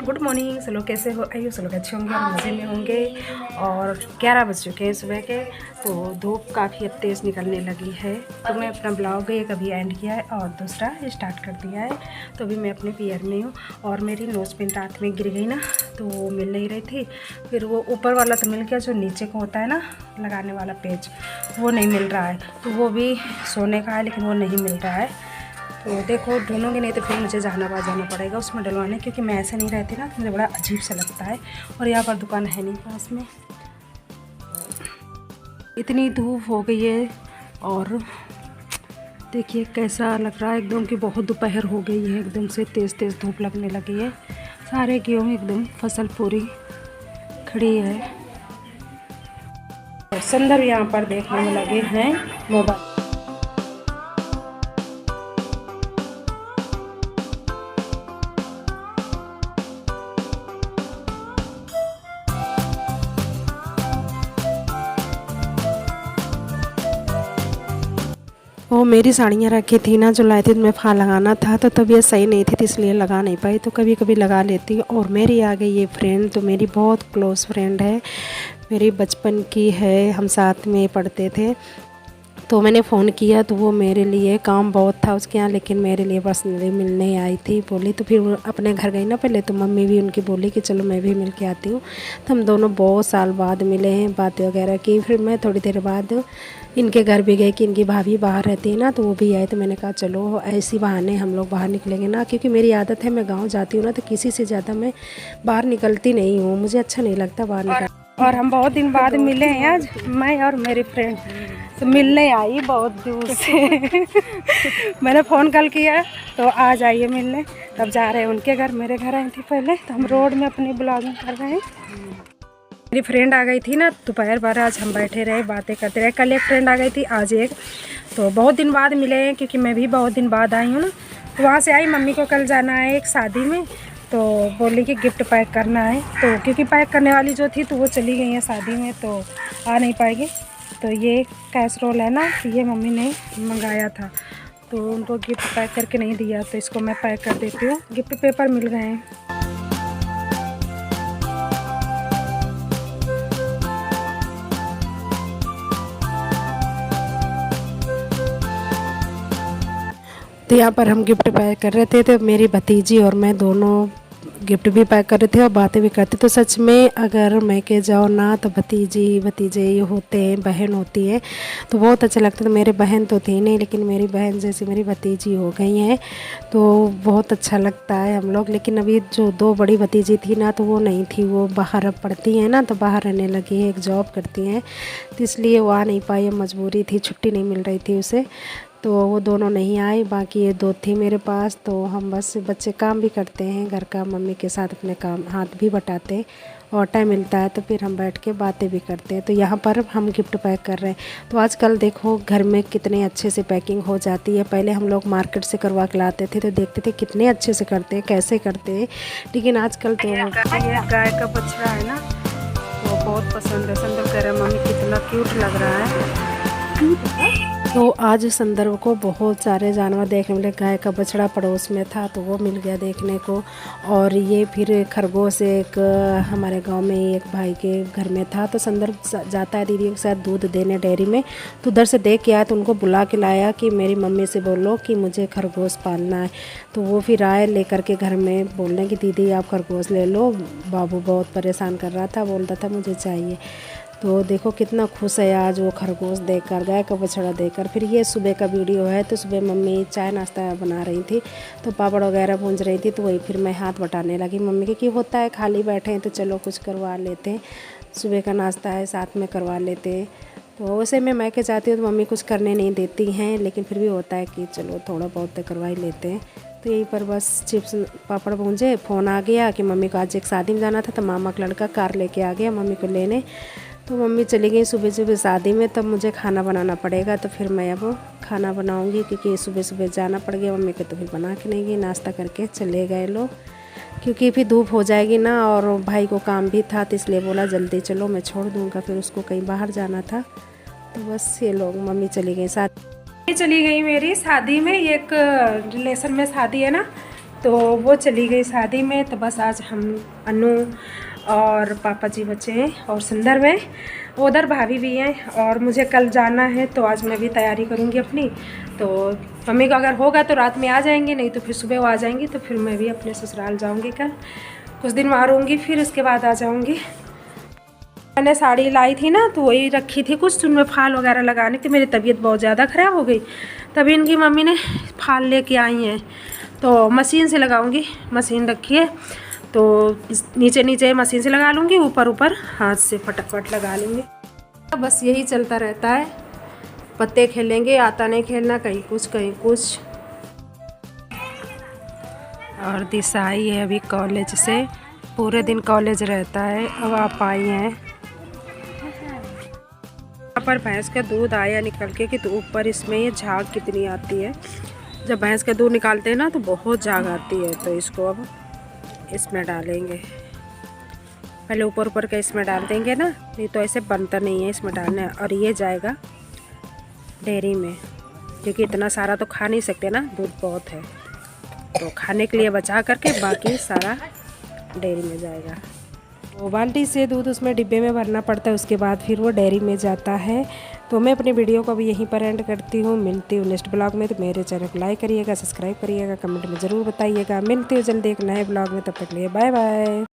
Good morning. सब लोग कैसे हो? आइए सब लोग अच्छे होंगे और मज़े में होंगे। और 11 बज चुके हैं सुबह के, तो धूप काफ़ी अब तेज़ निकलने लगी है। तो मैं अपना ब्लॉग एक अभी एंड किया है और दूसरा स्टार्ट कर दिया है। तो अभी मैं अपने पियर में हूँ और मेरी नोज़ पिन रात में गिर गई ना, तो वो मिल नहीं रही थी। फिर वो ऊपर वाला तो मिल गया, जो नीचे का होता है ना लगाने वाला पेज, वो नहीं मिल रहा है। तो वो भी सोने का है लेकिन वो नहीं मिल रहा है। तो देखो ढूंढूंगी, नहीं तो फिर मुझे जाना पड़ेगा उसमें डलवाने, क्योंकि मैं ऐसे नहीं रहती ना तो मुझे बड़ा अजीब सा लगता है। और यहाँ पर दुकान है नहीं पास में। इतनी धूप हो गई है और देखिए कैसा लग रहा है एकदम कि बहुत दोपहर हो गई है, एकदम से तेज़ तेज़ धूप लगने लगी है। सारे गेहूँ एकदम फसल पूरी खड़ी है। और संदर्भ यहाँ पर देखने में लगे हैं मोबाइल। वो मेरी साड़ियाँ रखी थी ना, जो लाई थी, मैं फॉल लगाना था तो तबीयत सही नहीं थी, तो इसलिए लगा नहीं पाई। तो कभी कभी लगा लेती हूँ। और मेरी आ गई ये फ्रेंड, तो मेरी बहुत क्लोज़ फ्रेंड है, मेरी बचपन की है, हम साथ में पढ़ते थे। तो मैंने फ़ोन किया तो वो मेरे लिए, काम बहुत था उसके यहाँ, लेकिन मेरे लिए पर्सनली मिलने आई थी। बोली तो फिर अपने घर गई ना पहले, तो मम्मी भी उनकी बोली कि चलो मैं भी मिल के आती हूँ। तो हम दोनों बहुत साल बाद मिले हैं, बातें वगैरह की। फिर मैं थोड़ी देर बाद इनके घर भी गई कि इनकी भाभी बाहर रहती है ना, तो वो भी आए। तो मैंने कहा चलो ऐसी बहाने हम लोग बाहर निकलेंगे ना, क्योंकि मेरी आदत है, मैं गाँव जाती हूँ ना तो किसी से ज़्यादा मैं बाहर निकलती नहीं हूँ, मुझे अच्छा नहीं लगता बाहर निकल। और हम बहुत दिन बाद मिले हैं आज, मैं और मेरी फ्रेंड तो मिलने आई बहुत दूर से। मैंने फ़ोन कॉल किया तो आ जाइए मिलने, तब जा रहे हैं उनके घर, मेरे घर आई थी पहले। तो हम रोड में अपनी ब्लॉगिंग कर रहे हैं। मेरी फ्रेंड आ गई थी ना दोपहर भर, आज हम बैठे रहे बातें करते रहे। कल एक फ्रेंड आ गई थी, आज एक। तो बहुत दिन बाद मिले हैं, क्योंकि मैं भी बहुत दिन बाद आई हूँ ना। तो वहाँ से आई, मम्मी को कल जाना है एक शादी में, तो बोली कि गिफ्ट पैक करना है। तो क्योंकि पैक करने वाली जो थी तो वो चली गई है शादी में, तो आ नहीं पाएगी। तो ये कैसरोल है ना, तो ये मम्मी ने मंगाया था, तो उनको गिफ्ट पैक करके नहीं दिया, तो इसको मैं पैक कर देती हूँ। गिफ्ट पेपर मिल गए हैं। तो यहाँ पर हम गिफ्ट पैक कर रहे थे, तो मेरी भतीजी और मैं दोनों गिफ्ट भी पैक कर रहे थे और बातें भी करते। तो सच में अगर मैं के जाओ ना, तो भतीजी भतीजे होते हैं, बहन होती है, तो बहुत अच्छा लगता है। तो मेरे बहन तो थी नहीं, लेकिन मेरी बहन जैसे मेरी भतीजी हो गई हैं, तो बहुत अच्छा लगता है हम लोग। लेकिन अभी जो दो बड़ी भतीजी थी ना, तो वो नहीं थी, वो बाहर अब पढ़ती हैं ना, तो बाहर रहने लगी है, एक जॉब करती हैं, तो इसलिए वो आ नहीं पाई, मजबूरी थी, छुट्टी नहीं मिल रही थी उसे, तो वो दोनों नहीं आए। बाकी ये दो थी मेरे पास। तो हम बस बच्चे काम भी करते हैं घर का, मम्मी के साथ अपने काम हाथ भी बटाते हैं, और टाइम मिलता है तो फिर हम बैठ के बातें भी करते हैं। तो यहाँ पर हम गिफ्ट पैक कर रहे हैं। तो आजकल देखो घर में कितने अच्छे से पैकिंग हो जाती है। पहले हम लोग मार्केट से करवा के लाते थे, तो देखते थे कितने अच्छे से करते हैं, कैसे करते हैं। लेकिन आजकल तो ये गाय का बछड़ा है ना, तो बहुत पसंद है। संदर्भ कह रहे मम्मी कितना क्यूट लग रहा है। तो आज संदर्भ को बहुत सारे जानवर देखने मिले। गाय का बछड़ा पड़ोस में था, तो वो मिल गया देखने को। और ये फिर खरगोश एक हमारे गांव में एक भाई के घर में था, तो संदर्भ जाता है दीदी के साथ दूध देने डेयरी में, तो उधर से देख के आया, तो उनको बुला के लाया कि मेरी मम्मी से बोलो कि मुझे खरगोश पालना है। तो वो फिर आए लेकर के घर में, बोलने की दीदी आप खरगोश ले लो, बाबू बहुत परेशान कर रहा था, बोलता था मुझे चाहिए। तो देखो कितना खुश है आज वो खरगोश देखकर, गाय का बछड़ा देखकर। फिर ये सुबह का वीडियो है। तो सुबह मम्मी चाय नाश्ता बना रही थी, तो पापड़ वगैरह भूंज रही थी, तो वही फिर मैं हाथ बटाने लगी मम्मी के, कि होता है खाली बैठे हैं तो चलो कुछ करवा लेते हैं, सुबह का नाश्ता है साथ में करवा लेते हैं। तो वैसे मैं के जाती हूँ तो मम्मी कुछ करने नहीं देती हैं, लेकिन फिर भी होता है कि चलो थोड़ा बहुत तो करवा ही लेते हैं। तो यहीं पर बस चिप्स पापड़ भूंजे, फ़ोन आ गया कि मम्मी को आज एक शादी में जाना था, तो मामा का लड़का कार लेके आ गया मम्मी को लेने। तो मम्मी चली गई सुबह सुबह शादी में, तब मुझे खाना बनाना पड़ेगा। तो फिर मैं अब खाना बनाऊंगी, क्योंकि सुबह सुबह जाना पड़ गया मम्मी को, तो फिर बना के नहीं गई, नाश्ता करके चले गए लोग, क्योंकि फिर धूप हो जाएगी ना, और भाई को काम भी था, तो इसलिए बोला जल्दी चलो, मैं छोड़ दूँगा, फिर उसको कहीं बाहर जाना था। तो बस ये लोग मम्मी चली गई, चली गई मेरी शादी में। एक रिलेशन में शादी है ना, तो वो चली गई शादी में, तो बस आज हम अनु और पापा जी बचे हैं और सुंदर में, उधर भाभी भी हैं और मुझे कल जाना है, तो आज मैं भी तैयारी करूँगी अपनी। तो मम्मी को अगर होगा तो रात में आ जाएंगे, नहीं तो फिर सुबह वो आ जाएंगी, तो फिर मैं भी अपने ससुराल जाऊँगी कल, कुछ दिन वहाँ रहूँगी, फिर इसके बाद आ जाऊँगी। मैंने साड़ी लाई थी ना, तो वही रखी थी, कुछ उनमें फाल वगैरह लगाने थी। मेरी तबीयत बहुत ज़्यादा ख़राब हो गई, तभी इनकी मम्मी ने फाल लेके आई हैं, तो मशीन से लगाऊंगी। मशीन रखी है तो नीचे नीचे मशीन से लगा लूँगी, ऊपर ऊपर हाथ से फटाफट लगा लूँगी। बस यही चलता रहता है, पत्ते खेलेंगे, आता नहीं खेलना, कहीं कुछ कहीं कुछ। और दिशा आई है अभी कॉलेज से, पूरे दिन कॉलेज रहता है, अब आप आई हैं। यहाँ पर भैंस का दूध आया निकल के कि तो ऊपर इसमें ये झाग कितनी आती है। जब भैंस का दूध निकालते हैं ना तो बहुत झाग आती है, तो इसको अब इसमें डालेंगे। पहले ऊपर ऊपर का इसमें डाल देंगे ना, नहीं तो ऐसे बनता नहीं है, इसमें डालना है। और ये जाएगा डेयरी में, क्योंकि इतना सारा तो खा नहीं सकते ना, दूध बहुत है, तो खाने के लिए बचा करके बाकी सारा डेयरी में जाएगा। तो बाल्टी से दूध उसमें डिब्बे में भरना पड़ता है, उसके बाद फिर वो डेयरी में जाता है। तो मैं अपनी वीडियो को भी यहीं पर एंड करती हूँ, मिलती हूँ नेक्स्ट ब्लॉग में। तो मेरे चैनल को लाइक करिएगा, सब्सक्राइब करिएगा, कमेंट में ज़रूर बताइएगा। मिलती हूँ जल्दी एक नए ब्लॉग में, तब तक के लिए बाय बाय।